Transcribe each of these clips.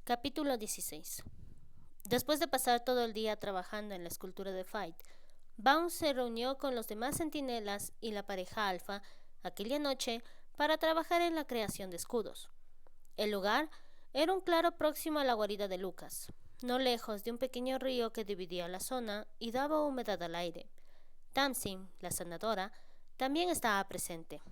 Capítulo 16. Después de pasar todo el día trabajando en la escultura de Fight, Bounce se reunió con los demás centinelas y la pareja alfa aquella noche para trabajar en la creación de escudos. El lugar era un claro próximo a la guarida de Lucas, no lejos de un pequeño río que dividía la zona y daba humedad al aire. Tamsin, la sanadora, también estaba presente.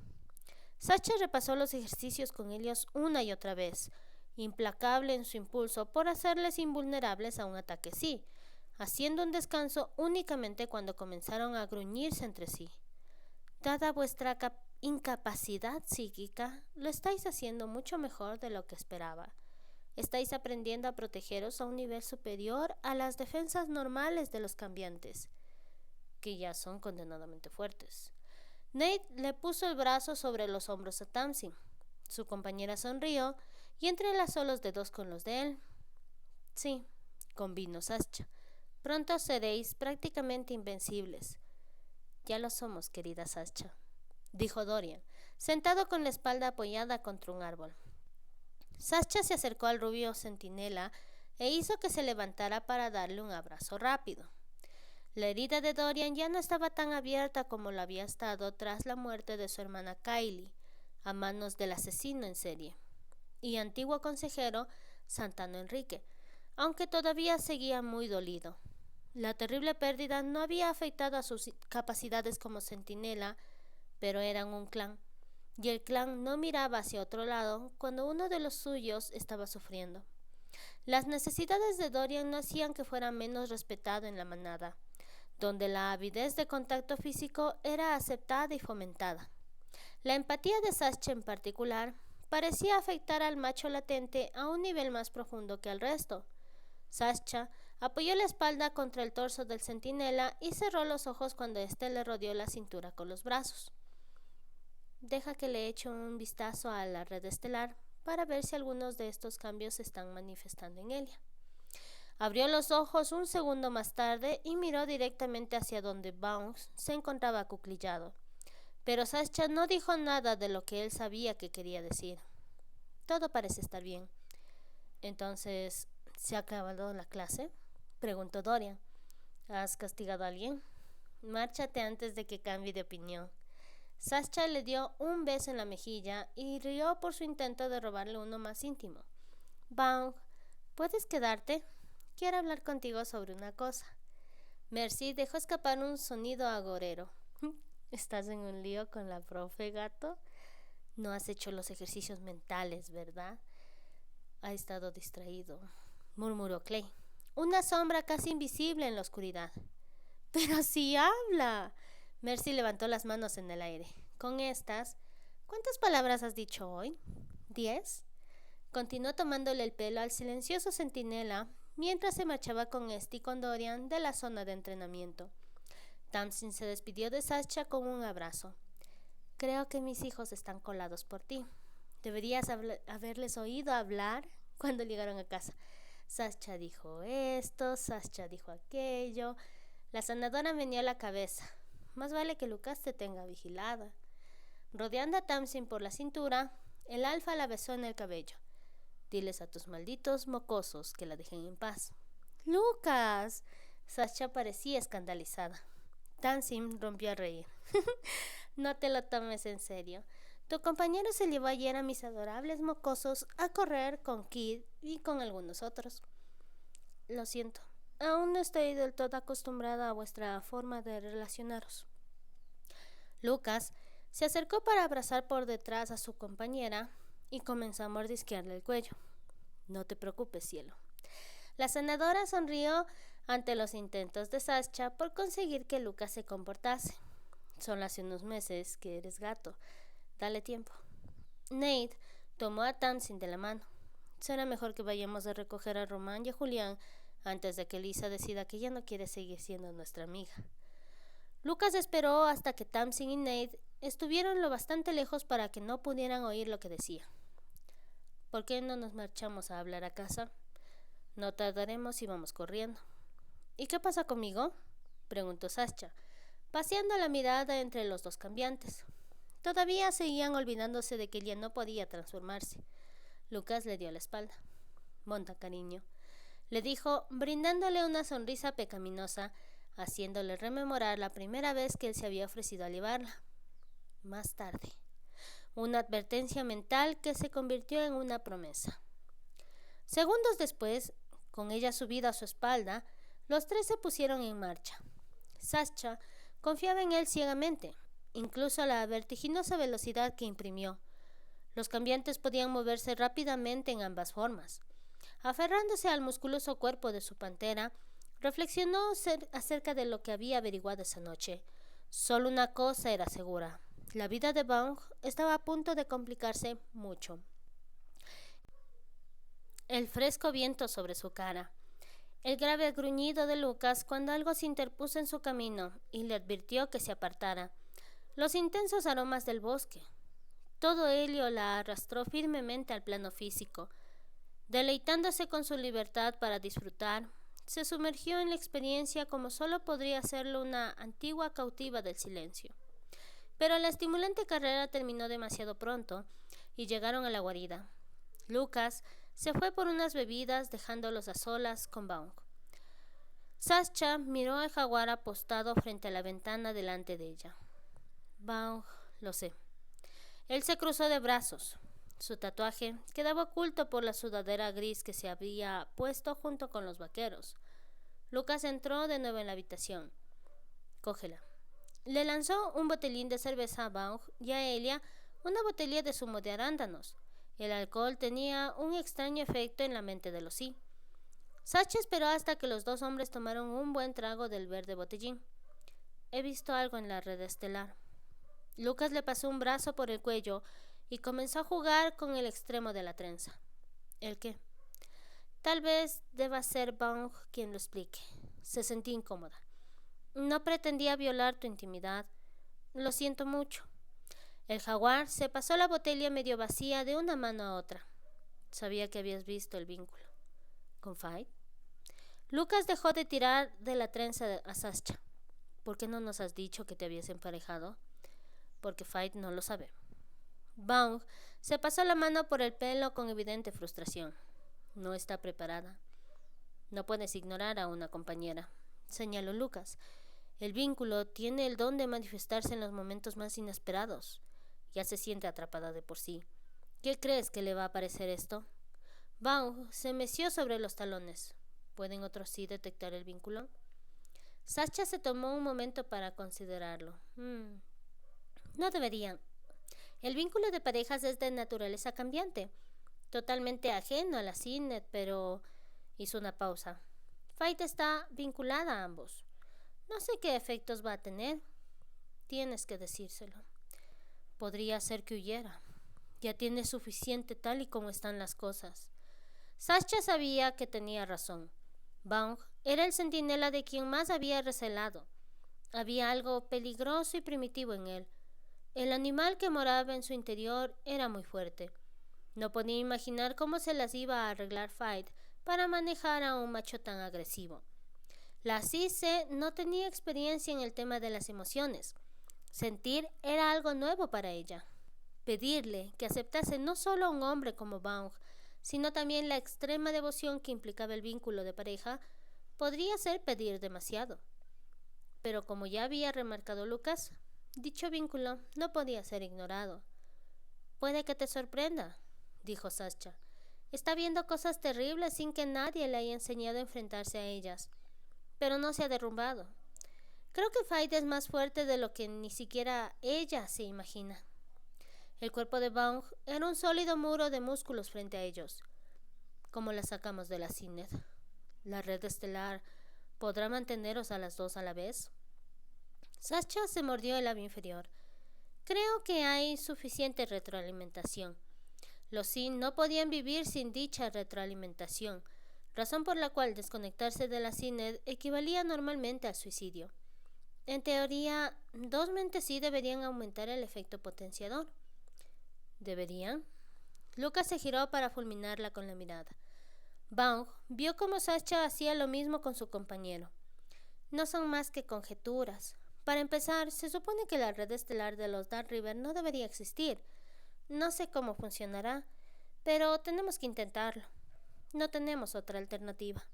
Sacha repasó los ejercicios con ellos una y otra vez, implacable en su impulso por hacerles invulnerables a un ataque sí, haciendo un descanso únicamente cuando comenzaron a gruñirse entre sí. Dada vuestra incapacidad psíquica, lo estáis haciendo mucho mejor de lo que esperaba. Estáis aprendiendo a protegeros a un nivel superior a las defensas normales de los cambiantes, que ya son condenadamente fuertes. Nate le puso el brazo sobre los hombros a Tamsin. Su compañera sonrió y entrelazó los dedos con los de él. Sí, convino Sascha. Pronto seréis prácticamente invencibles. Ya lo somos, querida Sascha, dijo Dorian, sentado con la espalda apoyada contra un árbol. Sascha se acercó al rubio centinela e hizo que se levantara para darle un abrazo rápido. La herida de Dorian ya no estaba tan abierta como lo había estado tras la muerte de su hermana Kylie, a manos del asesino en serie y antiguo consejero Santano Enrique, aunque todavía seguía muy dolido. La terrible pérdida no había afectado a sus capacidades como centinela, pero eran un clan, y el clan no miraba hacia otro lado cuando uno de los suyos estaba sufriendo. Las necesidades de Dorian no hacían que fuera menos respetado en la manada, donde la avidez de contacto físico era aceptada y fomentada. La empatía de Sascha en particular parecía afectar al macho latente a un nivel más profundo que al resto. Sascha apoyó la espalda contra el torso del centinela y cerró los ojos cuando éste le rodeó la cintura con los brazos. Deja que le eche un vistazo a la red estelar para ver si algunos de estos cambios se están manifestando en ella. Abrió los ojos un segundo más tarde y miró directamente hacia donde Bounce se encontraba acuclillado. Pero Sascha no dijo nada de lo que él sabía que quería decir. Todo parece estar bien. Entonces, ¿se ha acabado la clase?, preguntó Dorian. ¿Has castigado a alguien? Márchate antes de que cambie de opinión. Sascha le dio un beso en la mejilla y rió por su intento de robarle uno más íntimo. Bounce, ¿puedes quedarte? Quiero hablar contigo sobre una cosa. Mercy dejó escapar un sonido agorero. ¿Estás en un lío con la profe, gato? No has hecho los ejercicios mentales, ¿verdad? Ha estado distraído, murmuró Clay. Una sombra casi invisible en la oscuridad. ¡Pero sí habla! Mercy levantó las manos en el aire. Con estas, ¿cuántas palabras has dicho hoy? ¿10? Continuó tomándole el pelo al silencioso centinela mientras se marchaba con y con Dorian de la zona de entrenamiento. Tamsin se despidió de Sascha con un abrazo. Creo que mis hijos están colados por ti. Deberías haberles oído hablar cuando llegaron a casa. Sascha dijo esto, Sascha dijo aquello. La sanadora meneó la cabeza. Más vale que Lucas te tenga vigilada. Rodeando a Tamsin por la cintura, el alfa la besó en el cabello. Diles a tus malditos mocosos que la dejen en paz. ¡Lucas! Sascha parecía escandalizada. Tamsin rompió a reír. No te lo tomes en serio. Tu compañero se llevó ayer a mis adorables mocosos a correr con Kid y con algunos otros. Lo siento, aún no estoy del todo acostumbrada a vuestra forma de relacionaros. Lucas se acercó para abrazar por detrás a su compañera y comenzó a mordisquearle el cuello. No te preocupes, cielo. La senadora sonrió ante los intentos de Sascha por conseguir que Lucas se comportase. Solo hace unos meses que eres gato. Dale tiempo. Nate tomó a Tamsin de la mano. Será mejor que vayamos a recoger a Román y a Julián antes de que Lisa decida que ya no quiere seguir siendo nuestra amiga. Lucas esperó hasta que Tamsin y Nate estuvieron lo bastante lejos para que no pudieran oír lo que decía. ¿Por qué no nos marchamos a hablar a casa? No tardaremos y vamos corriendo. ¿Y qué pasa conmigo?, preguntó Sascha, paseando la mirada entre los dos cambiantes. Todavía seguían olvidándose de que ella no podía transformarse. Lucas le dio la espalda. monta cariño, le dijo, brindándole una sonrisa pecaminosa, haciéndole rememorar la primera vez que él se había ofrecido a llevarla. Más tarde, una advertencia mental que se convirtió en una promesa. Segundos después, con ella subida a su espalda, los tres se pusieron en marcha. Sascha confiaba en él ciegamente, incluso a la vertiginosa velocidad que imprimió. Los cambiantes podían moverse rápidamente en ambas formas. Aferrándose al musculoso cuerpo de su pantera, reflexionó acerca de lo que había averiguado esa noche. Solo una cosa era segura: la vida de Vaughn estaba a punto de complicarse mucho. El fresco viento sobre su cara, el grave gruñido de Lucas cuando algo se interpuso en su camino y le advirtió que se apartara, los intensos aromas del bosque. Todo ello la arrastró firmemente al plano físico. Deleitándose con su libertad para disfrutar, se sumergió en la experiencia como solo podría hacerlo una antigua cautiva del silencio. Pero la estimulante carrera terminó demasiado pronto y llegaron a la guarida. Lucas se fue por unas bebidas, dejándolos a solas con Vaughn. Sascha miró al jaguar apostado frente a la ventana delante de ella. Vaughn, lo sé. Él se cruzó de brazos. Su tatuaje quedaba oculto por la sudadera gris que se había puesto junto con los vaqueros. Lucas entró de nuevo en la habitación. Cógela. Le lanzó un botellín de cerveza a Vaughn y a Elia una botella de zumo de arándanos. El alcohol tenía un extraño efecto en la mente de los sí. Sascha esperó hasta que los dos hombres tomaron un buen trago del verde botellín. He visto algo en la red estelar. Lucas le pasó un brazo por el cuello y comenzó a jugar con el extremo de la trenza. ¿El qué? Tal vez deba ser Vaughn quien lo explique. Se sentía incómoda. No pretendía violar tu intimidad. Lo siento mucho. El jaguar se pasó la botella medio vacía de una mano a otra. Sabía que habías visto el vínculo. ¿Con Faith? Lucas dejó de tirar de la trenza a Sascha. ¿Por qué no nos has dicho que te habías emparejado? Porque Faith no lo sabe. Vaughn se pasó la mano por el pelo con evidente frustración. No está preparada. No puedes ignorar a una compañera, señaló Lucas. El vínculo tiene el don de manifestarse en los momentos más inesperados. Ya se siente atrapada de por sí. ¿Qué crees que le va a parecer esto? Vaughn se meció sobre los talones. ¿Pueden otros sí detectar el vínculo? Sascha se tomó un momento para considerarlo. No deberían. El vínculo de parejas es de naturaleza cambiante, totalmente ajeno a la CINET, pero hizo una pausa. Faith está vinculada a ambos. No sé qué efectos va a tener. Tienes que decírselo. Podría ser que huyera. Ya tiene suficiente tal y como están las cosas. Sascha sabía que tenía razón. Vaughn era el centinela de quien más había recelado. Había algo peligroso y primitivo en él. El animal que moraba en su interior era muy fuerte. No podía imaginar cómo se las iba a arreglar Faith para manejar a un macho tan agresivo. La Cisse no tenía experiencia en el tema de las emociones. Sentir era algo nuevo para ella. Pedirle que aceptase no solo a un hombre como Vaughn, sino también la extrema devoción que implicaba el vínculo de pareja, podría ser pedir demasiado. Pero como ya había remarcado Lucas, dicho vínculo no podía ser ignorado. Puede que te sorprenda, dijo Sascha. Está viendo cosas terribles sin que nadie le haya enseñado a enfrentarse a ellas, pero no se ha derrumbado. Creo que Faith es más fuerte de lo que ni siquiera ella se imagina. El cuerpo de Vaughn era un sólido muro de músculos frente a ellos. ¿Cómo la sacamos de la CINET? ¿La red estelar podrá manteneros a las dos a la vez? Sascha se mordió el labio inferior. Creo que hay suficiente retroalimentación. Los Sin no podían vivir sin dicha retroalimentación, razón por la cual desconectarse de la CINET equivalía normalmente al suicidio. En teoría, dos mentes sí deberían aumentar el efecto potenciador. ¿Deberían? Lucas se giró para fulminarla con la mirada. Vaughn vio cómo Sascha hacía lo mismo con su compañero. No son más que conjeturas. Para empezar, se supone que la red estelar de los Dark River no debería existir. No sé cómo funcionará, pero tenemos que intentarlo. No tenemos otra alternativa.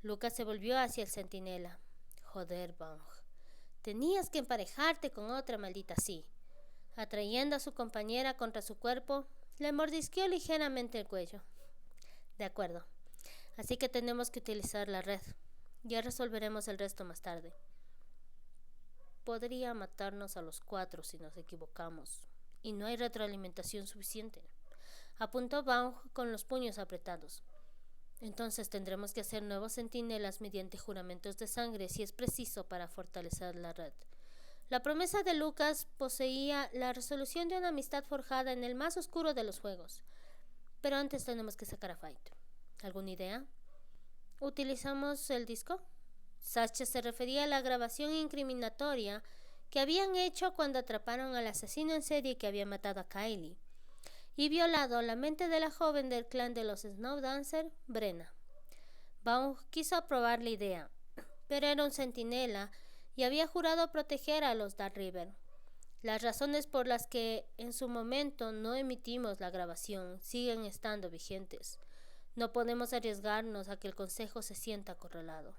Lucas se volvió hacia el centinela. Joder, Bang. Tenías que emparejarte con otra maldita así. Atrayendo a su compañera contra su cuerpo, le mordisqueó ligeramente el cuello. De acuerdo. Así que tenemos que utilizar la red. Ya resolveremos el resto más tarde. Podría matarnos a los 4 si nos equivocamos. Y no hay retroalimentación suficiente. Apuntó Baum con los puños apretados. Entonces tendremos que hacer nuevos centinelas mediante juramentos de sangre si es preciso para fortalecer la red. La promesa de Lucas poseía la resolución de una amistad forjada en el más oscuro de los juegos. Pero antes tenemos que sacar a Fight. ¿Alguna idea? ¿Utilizamos el disco? Sasha se refería a la grabación incriminatoria que habían hecho cuando atraparon al asesino en serie que había matado a Kylie y violado la mente de la joven del clan de los Snowdancer, Brenna. Baum quiso aprobar la idea, pero era un centinela y había jurado proteger a los Dark River. Las razones por las que en su momento no emitimos la grabación siguen estando vigentes. No podemos arriesgarnos a que el consejo se sienta acorralado.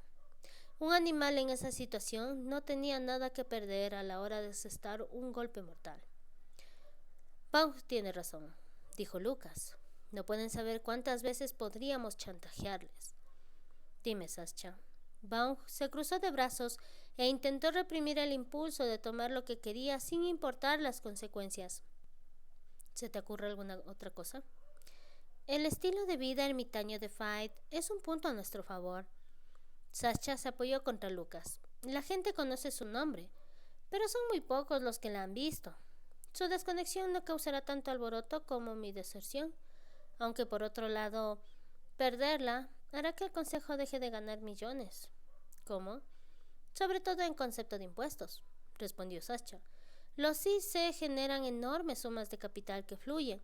Un animal en esa situación no tenía nada que perder a la hora de asestar un golpe mortal. Baum tiene razón, dijo Lucas. No pueden saber cuántas veces podríamos chantajearles. Dime, Sasha. Baum se cruzó de brazos e intentó reprimir el impulso de tomar lo que quería sin importar las consecuencias. ¿Se te ocurre alguna otra cosa? El estilo de vida ermitaño de Fight es un punto a nuestro favor. Sasha se apoyó contra Lucas. La gente conoce su nombre, pero son muy pocos los que la han visto. Su desconexión no causará tanto alboroto como mi deserción, aunque por otro lado, perderla hará que el consejo deje de ganar millones. ¿Cómo? Sobre todo en concepto de impuestos, respondió Sasha. Los IC generan enormes sumas de capital que fluyen.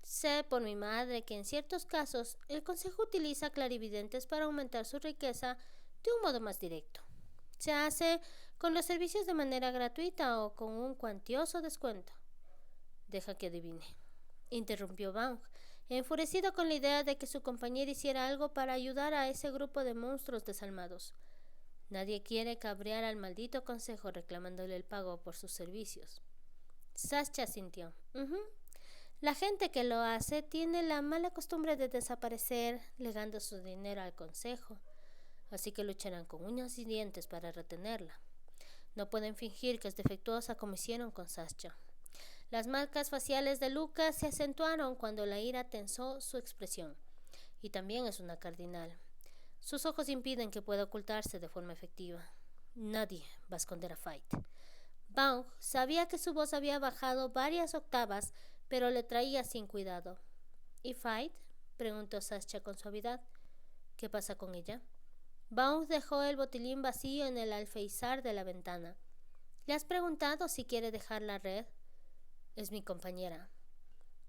Sé por mi madre que en ciertos casos el consejo utiliza clarividentes para aumentar su riqueza de un modo más directo. Se hace con los servicios de manera gratuita o con un cuantioso descuento. Deja que adivine, interrumpió Bang, enfurecido con la idea de que su compañero hiciera algo para ayudar a ese grupo de monstruos desalmados. Nadie quiere cabrear al maldito consejo reclamándole el pago por sus servicios. Sasha sintió. La gente que lo hace tiene la mala costumbre de desaparecer legando su dinero al consejo, así que lucharán con uñas y dientes para retenerla. No pueden fingir que es defectuosa como hicieron con Sasha. Las marcas faciales de Lucas se acentuaron cuando la ira tensó su expresión, y también es una cardinal. Sus ojos impiden que pueda ocultarse de forma efectiva. Nadie va a esconder a Fight. Baum sabía que su voz había bajado varias octavas, pero le traía sin cuidado. ¿Y Fight? Preguntó Sasha con suavidad. ¿Qué pasa con ella? Baum dejó el botilín vacío en el alféizar de la ventana. ¿Le has preguntado si quiere dejar la red? Es mi compañera.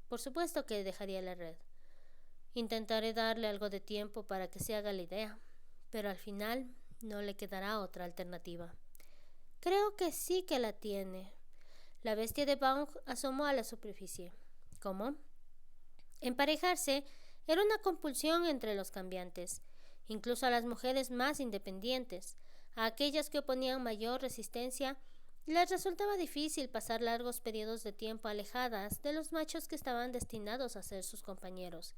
Por supuesto que dejaría la red. Intentaré darle algo de tiempo para que se haga la idea, pero al final no le quedará otra alternativa. Creo que sí que la tiene. La bestia de Baum asomó a la superficie. ¿Cómo? Emparejarse era una compulsión entre los cambiantes, incluso a las mujeres más independientes. A aquellas que oponían mayor resistencia, les resultaba difícil pasar largos periodos de tiempo alejadas de los machos que estaban destinados a ser sus compañeros.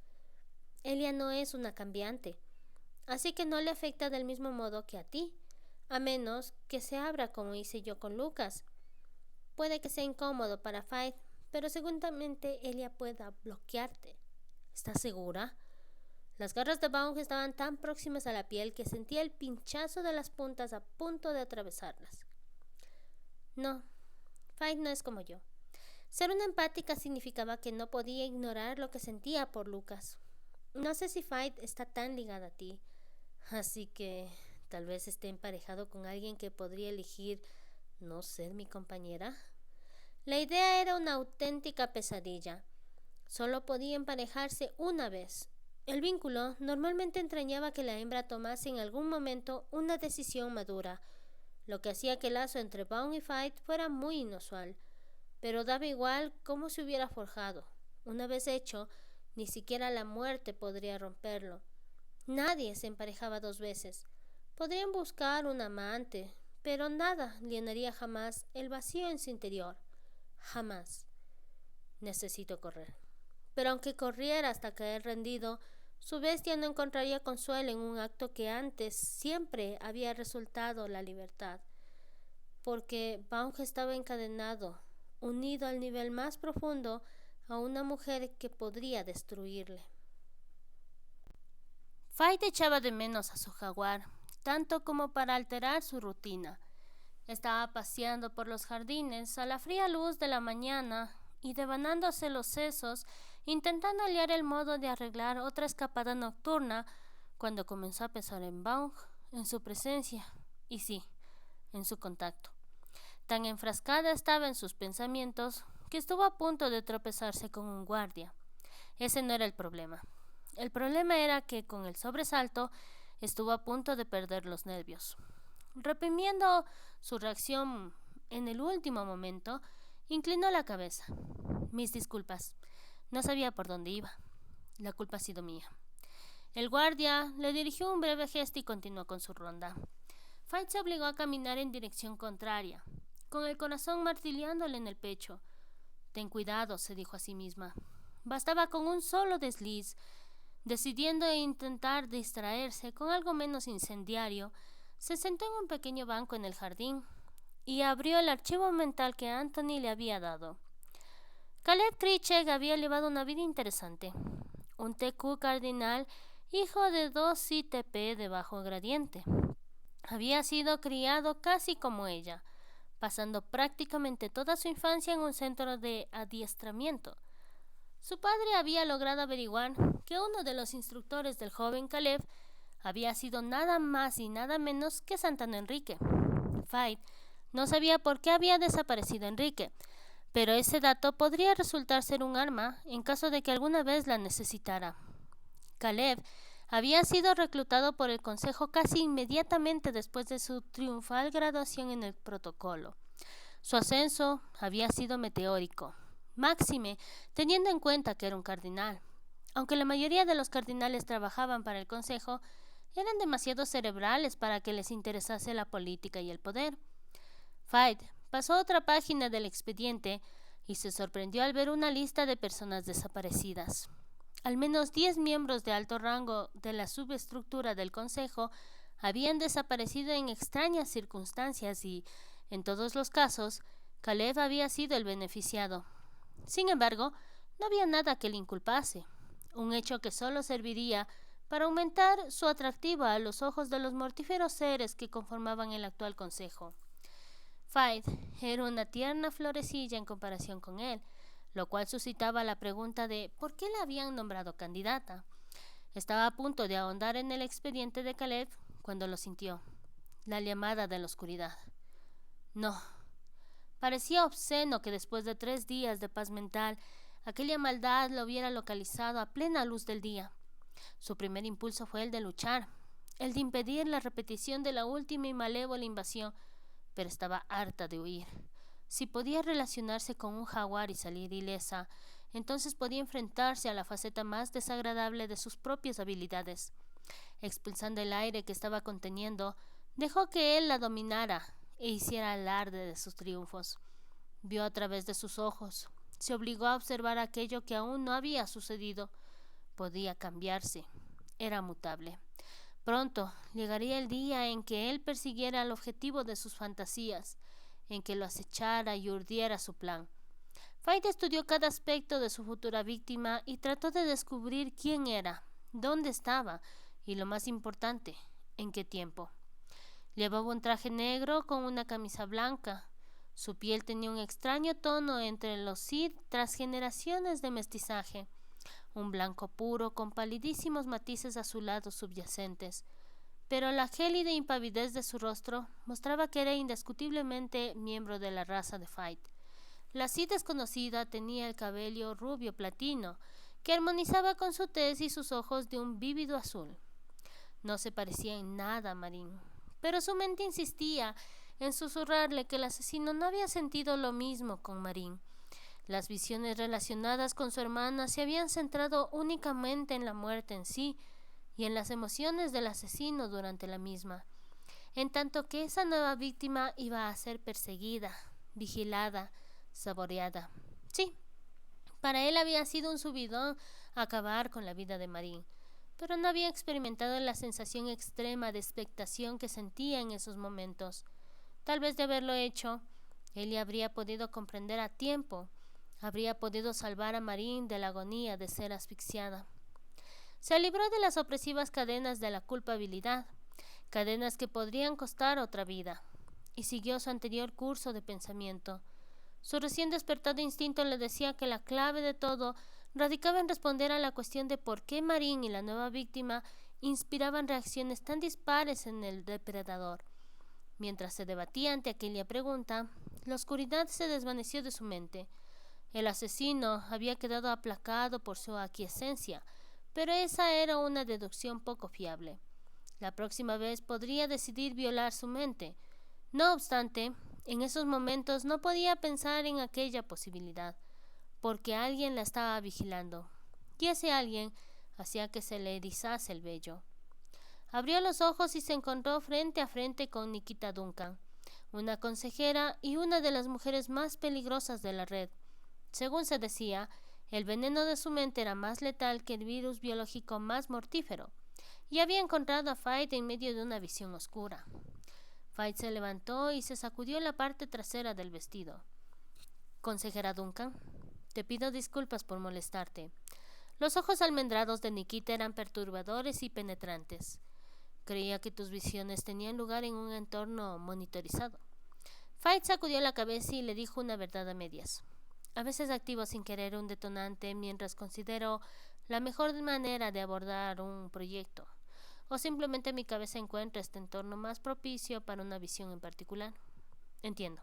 Elia no es una cambiante, así que no le afecta del mismo modo que a ti, a menos que se abra como hice yo con Lucas. Puede que sea incómodo para Fight, pero seguramente Elia pueda bloquearte. ¿Estás segura? Las garras de Baum estaban tan próximas a la piel que sentía el pinchazo de las puntas a punto de atravesarlas. No, Fight no es como yo. Ser una empática significaba que no podía ignorar lo que sentía por Lucas. No sé si Fight está tan ligada a ti, así que tal vez esté emparejado con alguien que podría elegir no ser mi compañera. La idea era una auténtica pesadilla. Solo podía emparejarse una vez. El vínculo normalmente entrañaba que la hembra tomase en algún momento una decisión madura, lo que hacía que el lazo entre Baum y Fight fuera muy inusual, pero daba igual cómo se hubiera forjado. Una vez hecho, Ni siquiera la muerte podría romperlo. Nadie se emparejaba 2 veces. Podrían buscar un amante, pero nada llenaría jamás el vacío en su interior. Jamás. Necesito correr. Pero aunque corriera hasta caer rendido, su bestia no encontraría consuelo en un acto que antes siempre había resultado la libertad, porque Baung estaba encadenado, unido al nivel más profundo, a una mujer que podría destruirle. Fight echaba de menos a su jaguar, tanto como para alterar su rutina. Estaba paseando por los jardines a la fría luz de la mañana y devanándose los sesos, intentando hallar el modo de arreglar otra escapada nocturna, cuando comenzó a pensar en Baung, en su presencia y sí, en su contacto. Tan enfrascada estaba en sus pensamientos que estuvo a punto de tropezarse con un guardia. Ese no era el problema. El problema era que con el sobresalto estuvo a punto de perder los nervios. Reprimiendo su reacción en el último momento, inclinó la cabeza. Mis disculpas. No sabía por dónde iba. La culpa ha sido mía. El guardia le dirigió un breve gesto y continuó con su ronda. Fight se obligó a caminar en dirección contraria, con el corazón martilleándole en el pecho. Ten cuidado, se dijo a sí misma. Bastaba con un solo desliz. Decidiendo intentar distraerse con algo menos incendiario, se sentó en un pequeño banco en el jardín y abrió el archivo mental que Anthony le había dado. Caleb Critchek había llevado una vida interesante. Un TQ cardinal, hijo de 2 ITP de bajo gradiente. Había sido criado casi como ella, pasando prácticamente toda su infancia en un centro de adiestramiento. Su padre había logrado averiguar que uno de los instructores del joven Caleb había sido nada más y nada menos que Santana Enrique. Fight no sabía por qué había desaparecido Enrique, pero ese dato podría resultar ser un arma en caso de que alguna vez la necesitara. Caleb había sido reclutado por el Consejo casi inmediatamente después de su triunfal graduación en el protocolo. Su ascenso había sido meteórico, máxime teniendo en cuenta que era un cardinal. Aunque la mayoría de los cardinales trabajaban para el Consejo, eran demasiado cerebrales para que les interesase la política y el poder. Fight pasó otra página del expediente y se sorprendió al ver una lista de personas desaparecidas. Al menos 10 miembros de alto rango de la subestructura del Consejo habían desaparecido en extrañas circunstancias y, en todos los casos, Caleb había sido el beneficiado. Sin embargo, no había nada que le inculpase, un hecho que solo serviría para aumentar su atractivo a los ojos de los mortíferos seres que conformaban el actual Consejo. Fight era una tierna florecilla en comparación con él, lo cual suscitaba la pregunta de ¿por qué la habían nombrado candidata? Estaba a punto de ahondar en el expediente de Caleb cuando lo sintió. La llamada de la oscuridad. No. Parecía obsceno que después de 3 días de paz mental, aquella maldad lo hubiera localizado a plena luz del día. Su primer impulso fue el de luchar, el de impedir la repetición de la última y malévola invasión, pero estaba harta de huir. Si podía relacionarse con un jaguar y salir ilesa, entonces podía enfrentarse a la faceta más desagradable de sus propias habilidades. Expulsando el aire que estaba conteniendo, dejó que él la dominara e hiciera alarde de sus triunfos. Vio a través de sus ojos. Se obligó a observar aquello que aún no había sucedido. Podía cambiarse. Era mutable. Pronto llegaría el día en que él persiguiera el objetivo de sus fantasías, en que lo acechara y urdiera su plan. Fight estudió cada aspecto de su futura víctima y trató de descubrir quién era, dónde estaba y, lo más importante, en qué tiempo. Llevaba un traje negro con una camisa blanca. Su piel tenía un extraño tono entre los Sith tras generaciones de mestizaje, un blanco puro con palidísimos matices azulados subyacentes, pero la gélida impavidez de su rostro mostraba que era indiscutiblemente miembro de la raza de Fight. La Sith desconocida tenía el cabello rubio platino, que armonizaba con su tez y sus ojos de un vívido azul. No se parecía en nada a Marín, pero su mente insistía en susurrarle que el asesino no había sentido lo mismo con Marín. Las visiones relacionadas con su hermana se habían centrado únicamente en la muerte en sí y en las emociones del asesino durante la misma, en tanto que esa nueva víctima iba a ser perseguida, vigilada, saboreada. Sí, para él había sido un subidón acabar con la vida de Marín, pero no había experimentado la sensación extrema de expectación que sentía en esos momentos. Tal vez de haberlo hecho, él habría podido comprender a tiempo, habría podido salvar a Marín de la agonía de ser asfixiada. Se libró de las opresivas cadenas de la culpabilidad, cadenas que podrían costar otra vida, y siguió su anterior curso de pensamiento. Su recién despertado instinto le decía que la clave de todo radicaba en responder a la cuestión de por qué Marín y la nueva víctima inspiraban reacciones tan dispares en el depredador. Mientras se debatía ante aquella pregunta, la oscuridad se desvaneció de su mente. El asesino había quedado aplacado por su aquiescencia, pero esa era una deducción poco fiable. La próxima vez podría decidir violar su mente. No obstante, en esos momentos no podía pensar en aquella posibilidad, porque alguien la estaba vigilando, y ese alguien hacía que se le erizase el vello. Abrió los ojos y se encontró frente a frente con Nikita Duncan, una consejera y una de las mujeres más peligrosas de la red. Según se decía, el veneno de su mente era más letal que el virus biológico más mortífero, y había encontrado a Fight en medio de una visión oscura. Fight se levantó y se sacudió la parte trasera del vestido. Consejera Duncan, te pido disculpas por molestarte. Los ojos almendrados de Nikita eran perturbadores y penetrantes. Creía que tus visiones tenían lugar en un entorno monitorizado. Fight sacudió la cabeza y le dijo una verdad a medias. A veces activo sin querer un detonante mientras considero la mejor manera de abordar un proyecto, o simplemente mi cabeza encuentra este entorno más propicio para una visión en particular. Entiendo.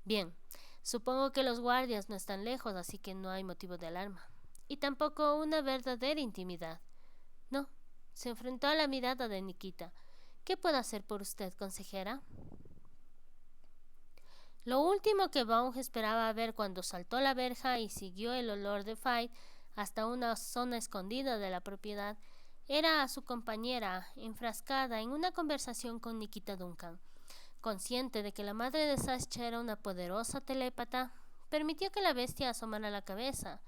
Bien, supongo que los guardias no están lejos, así que no hay motivo de alarma. Y tampoco una verdadera intimidad. No, se enfrentó a la mirada de Nikita. ¿Qué puedo hacer por usted, consejera? Lo último que Vaughn esperaba ver cuando saltó la verja y siguió el olor de Fight hasta una zona escondida de la propiedad era a su compañera enfrascada en una conversación con Nikita Duncan. Consciente de que la madre de Sasha era una poderosa telépata, permitió que la bestia asomara la cabeza.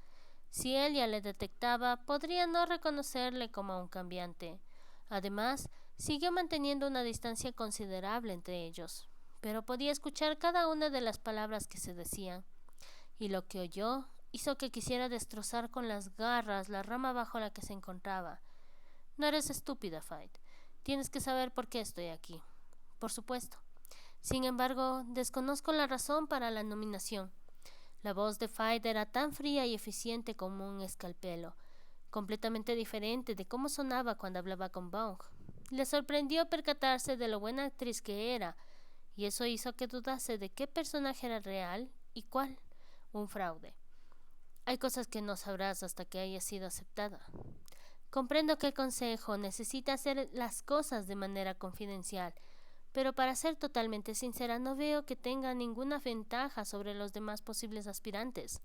Si ella le detectaba, podría no reconocerle como un cambiante. Además, siguió manteniendo una distancia considerable entre ellos, pero podía escuchar cada una de las palabras que se decían, y lo que oyó hizo que quisiera destrozar con las garras la rama bajo la que se encontraba. No eres estúpida, Fight. Tienes que saber por qué estoy aquí. Por supuesto. Sin embargo, desconozco la razón para la nominación. La voz de Fight era tan fría y eficiente como un escalpelo, completamente diferente de cómo sonaba cuando hablaba con Vaughn. Le sorprendió percatarse de lo buena actriz que era, y eso hizo que dudase de qué personaje era real y cuál, un fraude. Hay cosas que no sabrás hasta que haya sido aceptada. Comprendo que el consejo necesita hacer las cosas de manera confidencial, pero para ser totalmente sincera no veo que tenga ninguna ventaja sobre los demás posibles aspirantes.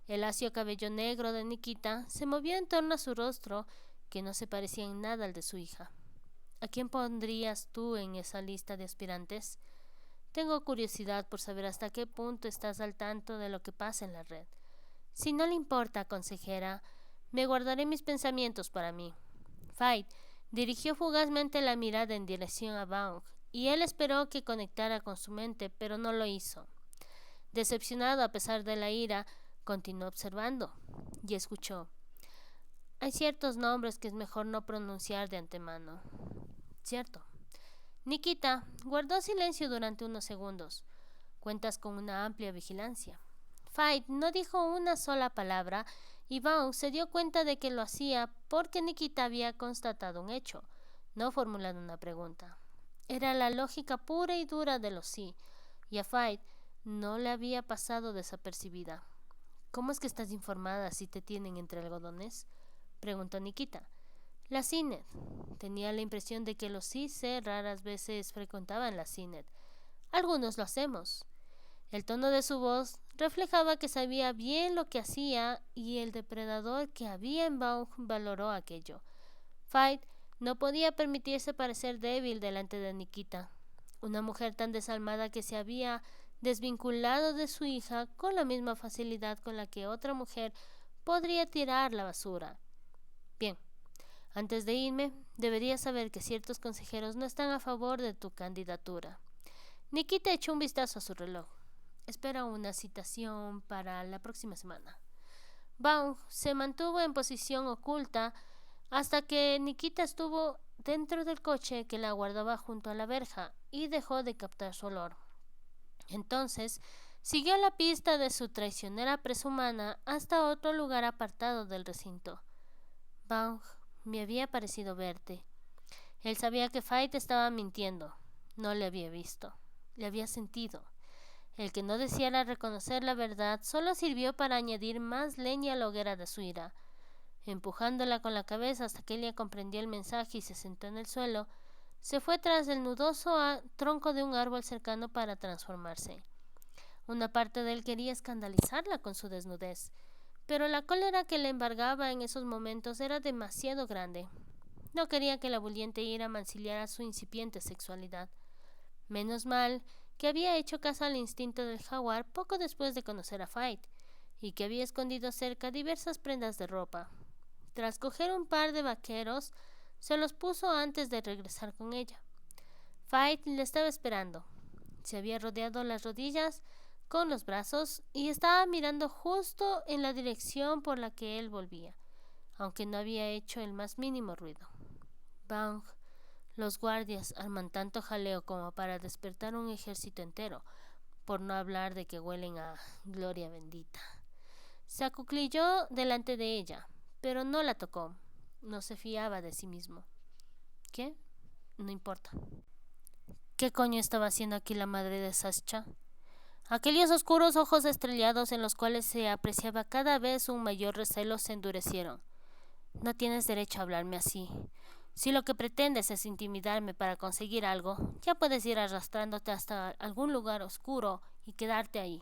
El lacio cabello negro de Nikita se movió en torno a su rostro, que no se parecía en nada al de su hija. ¿A quién pondrías tú en esa lista de aspirantes? Tengo curiosidad por saber hasta qué punto estás al tanto de lo que pasa en la red. Si no le importa, consejera, me guardaré mis pensamientos para mí. Fight dirigió fugazmente la mirada en dirección a Vaughn, y él esperó que conectara con su mente, pero no lo hizo. Decepcionado a pesar de la ira, continuó observando, y escuchó. Hay ciertos nombres que es mejor no pronunciar de antemano. Cierto. Nikita guardó silencio durante unos segundos. Cuentas con una amplia vigilancia. Fight no dijo una sola palabra, y Vaughn se dio cuenta de que lo hacía porque Nikita había constatado un hecho, no formulado una pregunta. Era la lógica pura y dura de los sí, y a Fight no le había pasado desapercibida. ¿Cómo es que estás informada si te tienen entre algodones?, preguntó Nikita. La CINET. Tenía la impresión de que los CIC raras veces frecuentaban la CINET. Algunos lo hacemos. El tono de su voz reflejaba que sabía bien lo que hacía y el depredador que había en Vaughn valoró aquello. Faith no podía permitirse parecer débil delante de Nikita, una mujer tan desalmada que se había desvinculado de su hija con la misma facilidad con la que otra mujer podría tirar la basura. Bien, antes de irme, deberías saber que ciertos consejeros no están a favor de tu candidatura. Nikita echó un vistazo a su reloj. Espera una citación para la próxima semana. Vaughn se mantuvo en posición oculta hasta que Nikita estuvo dentro del coche que la guardaba junto a la verja y dejó de captar su olor. Entonces, siguió la pista de su traicionera presa hasta otro lugar apartado del recinto. Vaughn, me había parecido verte. Él sabía que Faith estaba mintiendo. No le había visto. Le había sentido. El que no deseara reconocer la verdad solo sirvió para añadir más leña a la hoguera de su ira. Empujándola con la cabeza hasta que ella comprendió el mensaje y se sentó en el suelo, se fue tras el nudoso tronco de un árbol cercano para transformarse. Una parte de él quería escandalizarla con su desnudez, pero la cólera que le embargaba en esos momentos era demasiado grande. No quería que la bullente ira mancillara su incipiente sexualidad. Menos mal que había hecho caso al instinto del jaguar poco después de conocer a Faith, y que había escondido cerca diversas prendas de ropa. Tras coger un par de vaqueros, se los puso antes de regresar con ella. Faith le estaba esperando. Se había rodeado las rodillas con los brazos y estaba mirando justo en la dirección por la que él volvía, aunque no había hecho el más mínimo ruido. Bang. Los guardias arman tanto jaleo como para despertar un ejército entero, por no hablar de que huelen a gloria bendita. Se acuclilló delante de ella, pero no la tocó. No se fiaba de sí mismo. ¿Qué? No importa. ¿Qué coño estaba haciendo aquí la madre de Sascha? Aquellos oscuros ojos estrellados en los cuales se apreciaba cada vez un mayor recelo se endurecieron. No tienes derecho a hablarme así. Si lo que pretendes es intimidarme para conseguir algo, ya puedes ir arrastrándote hasta algún lugar oscuro y quedarte ahí.